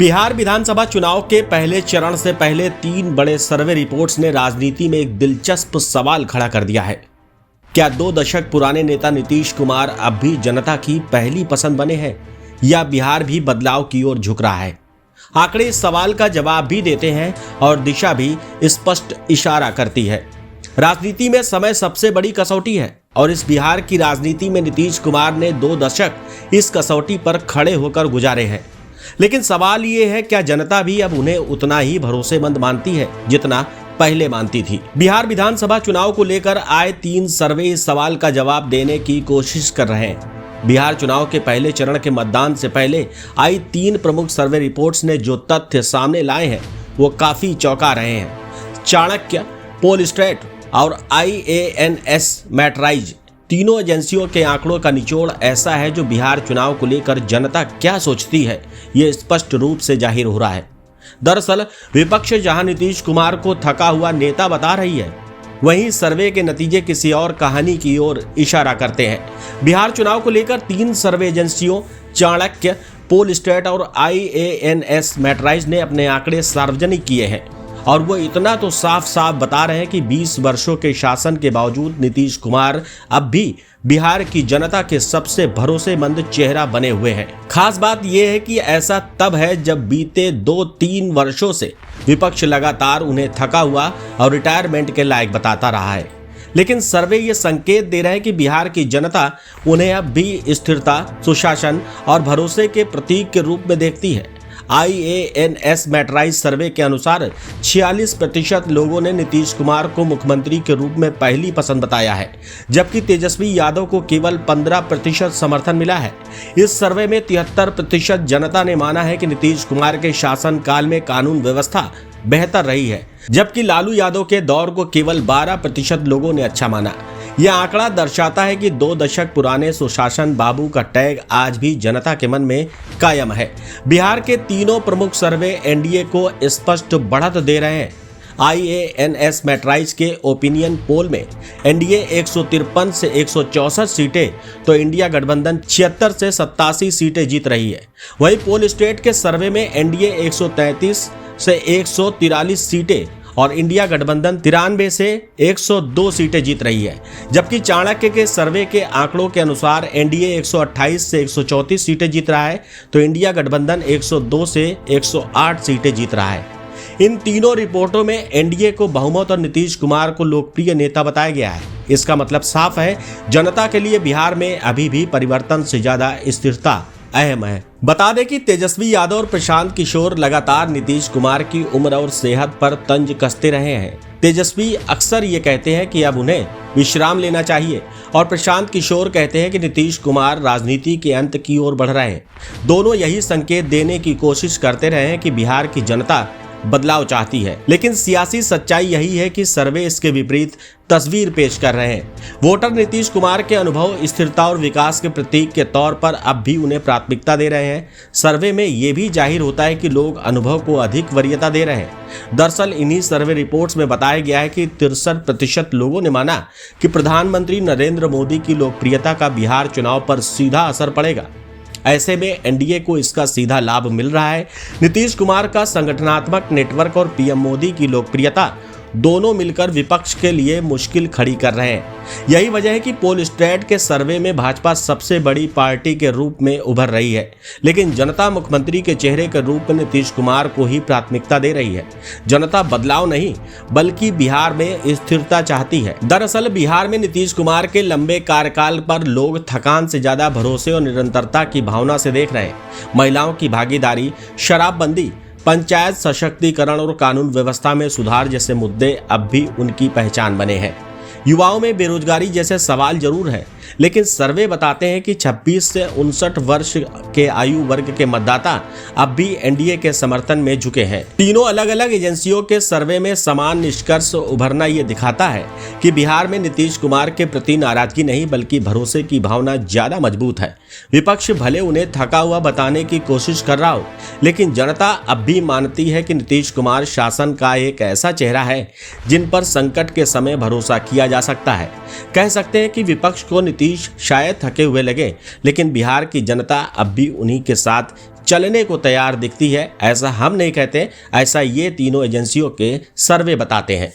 बिहार विधानसभा चुनाव के पहले चरण से पहले 3 बड़े सर्वे रिपोर्ट्स ने राजनीति में एक दिलचस्प सवाल खड़ा कर दिया है। क्या 2 दशक पुराने नेता नीतीश कुमार अब भी जनता की पहली पसंद बने हैं या बिहार भी बदलाव की ओर झुक रहा है? आंकड़े इस सवाल का जवाब भी देते हैं और दिशा भी स्पष्ट इशारा करती है। राजनीति में समय सबसे बड़ी कसौटी है और इस बिहार की राजनीति में नीतीश कुमार ने 2 दशक इस कसौटी पर खड़े होकर गुजारे हैं। लेकिन सवाल ये है, क्या जनता भी अब उन्हें उतना ही भरोसेमंद मानती है जितना पहले मानती थी? बिहार विधानसभा चुनाव को लेकर आए 3 सर्वे इस सवाल का जवाब देने की कोशिश कर रहे हैं। बिहार चुनाव के पहले चरण के मतदान से पहले आई 3 प्रमुख सर्वे रिपोर्ट्स ने जो तथ्य सामने लाए हैं वो काफी चौंका रहे हैं। चाणक्य, पोलस्टैट और IANS मैट्राइज तीनों एजेंसियों के आंकड़ों का निचोड़ ऐसा है जो बिहार चुनाव को लेकर जनता क्या सोचती है ये स्पष्ट रूप से जाहिर हो रहा है। दरअसल विपक्ष जहां नीतीश कुमार को थका हुआ नेता बता रही है, वहीं सर्वे के नतीजे किसी और कहानी की ओर इशारा करते हैं। बिहार चुनाव को लेकर 3 सर्वे एजेंसियों चाणक्य, पोलस्टैट और IANS मैट्राइज ने अपने आंकड़े सार्वजनिक किए हैं और वो इतना तो साफ साफ बता रहे हैं कि 20 वर्षों के शासन के बावजूद नीतीश कुमार अब भी बिहार की जनता के सबसे भरोसेमंद चेहरा बने हुए हैं। खास बात यह है कि ऐसा तब है जब बीते 2-3 वर्षों से विपक्ष लगातार उन्हें थका हुआ और रिटायरमेंट के लायक बताता रहा है। लेकिन सर्वे ये संकेत दे रहे हैं कि बिहार की जनता उन्हें अब भी स्थिरता, सुशासन और भरोसे के प्रतीक के रूप में देखती है। IANS मैट्राइज सर्वे के अनुसार 46% लोगों ने नीतीश कुमार को मुख्यमंत्री के रूप में पहली पसंद बताया है, जबकि तेजस्वी यादव को केवल 15% समर्थन मिला है। इस सर्वे में 73% जनता ने माना है कि नीतीश कुमार के शासनकाल में कानून व्यवस्था बेहतर रही है, जबकि लालू यादव के दौर को केवल 12% लोगों ने अच्छा माना। यह आंकड़ा दर्शाता है कि 2 दशक पुराने सुशासन बाबू का टैग आज भी जनता के मन में कायम है। बिहार के तीनों प्रमुख सर्वे एनडीए को स्पष्ट बढ़त दे रहे हैं। IANS मैट्राइज के ओपिनियन पोल में एनडीए 153 से 164 सीटें तो इंडिया गठबंधन 76 से 87 सीटें जीत रही है। वहीं पोलस्टैट के सर्वे में एनडीए 133 से 143 सीटें और इंडिया गठबंधन 93 से 102 सीटें जीत रही है, जबकि चाणक्य के सर्वे के आंकड़ों के अनुसार एनडीए 128 से 134 सीटें जीत रहा है तो इंडिया गठबंधन 102 से 108 सीटें जीत रहा है। इन तीनों रिपोर्टों में एनडीए को बहुमत और नीतीश कुमार को लोकप्रिय नेता बताया गया है। इसका मतलब साफ है, जनता के लिए बिहार में अभी भी परिवर्तन से ज्यादा स्थिरता अहम है। बता दें कि तेजस्वी यादव और प्रशांत किशोर लगातार नीतीश कुमार की उम्र और सेहत पर तंज कसते रहे हैं। तेजस्वी अक्सर ये कहते हैं कि अब उन्हें विश्राम लेना चाहिए और प्रशांत किशोर कहते हैं कि नीतीश कुमार राजनीति के अंत की ओर बढ़ रहे हैं। दोनों यही संकेत देने की कोशिश करते रहे हैं कि बिहार की जनता बदलाव चाहती है, लेकिन सियासी सच्चाई यही है कि सर्वे इसके विपरीत तस्वीर पेश कर रहे हैं। वोटर नीतीश कुमार के अनुभव, स्थिरता और विकास के प्रतीक के तौर पर अब भी उन्हें प्राथमिकता दे रहे हैं। सर्वे में यह भी जाहिर होता है कि लोग अनुभव को अधिक वरीयता दे रहे हैं। दरअसल इन्हीं सर्वे रिपोर्ट्स में बताया गया है कि 63% लोगों ने माना कि प्रधानमंत्री नरेंद्र मोदी की लोकप्रियता का बिहार चुनाव पर सीधा असर पड़ेगा। ऐसे में एनडीए को इसका सीधा लाभ मिल रहा है। नीतीश कुमार का संगठनात्मक नेटवर्क और पीएम मोदी की लोकप्रियता दोनों मिलकर विपक्ष के लिए मुश्किल खड़ी कर रहे हैं। यही वजह है कि पोलस्टैट के सर्वे में भाजपा सबसे बड़ी पार्टी के रूप में उभर रही है, लेकिन जनता मुख्यमंत्री के चेहरे के रूप में नीतीश कुमार को ही प्राथमिकता दे रही है। जनता बदलाव नहीं बल्कि बिहार में स्थिरता चाहती है। दरअसल बिहार में नीतीश कुमार के लंबे कार्यकाल पर लोग थकान से ज्यादा भरोसे और निरंतरता की भावना से देख रहे हैं। महिलाओं की भागीदारी, शराबबंदी, पंचायत सशक्तिकरण और कानून व्यवस्था में सुधार जैसे मुद्दे अब भी उनकी पहचान बने हैं। युवाओं में बेरोजगारी जैसे सवाल जरूर है, लेकिन सर्वे बताते हैं कि 26 से 59 वर्ष के आयु वर्ग के मतदाता अब भी एनडीए के समर्थन में झुके हैं। तीनों अलग अलग एजेंसियों के सर्वे में समान निष्कर्ष उभरना ये दिखाता है कि बिहार में नीतीश कुमार के प्रति नाराजगी नहीं बल्कि भरोसे की भावना ज्यादा मजबूत है। विपक्ष भले उन्हें थका हुआ बताने की कोशिश कर रहा हो, लेकिन जनता अब भी मानती है कि नीतीश कुमार शासन का एक ऐसा चेहरा है जिन पर संकट के समय भरोसा किया जा सकता है। कह सकते हैं कि विपक्ष को नीतीश शायद थके हुए लगे, लेकिन बिहार की जनता अब भी उन्हीं के साथ चलने को तैयार दिखती है। ऐसा हम नहीं कहते, ऐसा ये तीनों एजेंसियों के सर्वे बताते हैं।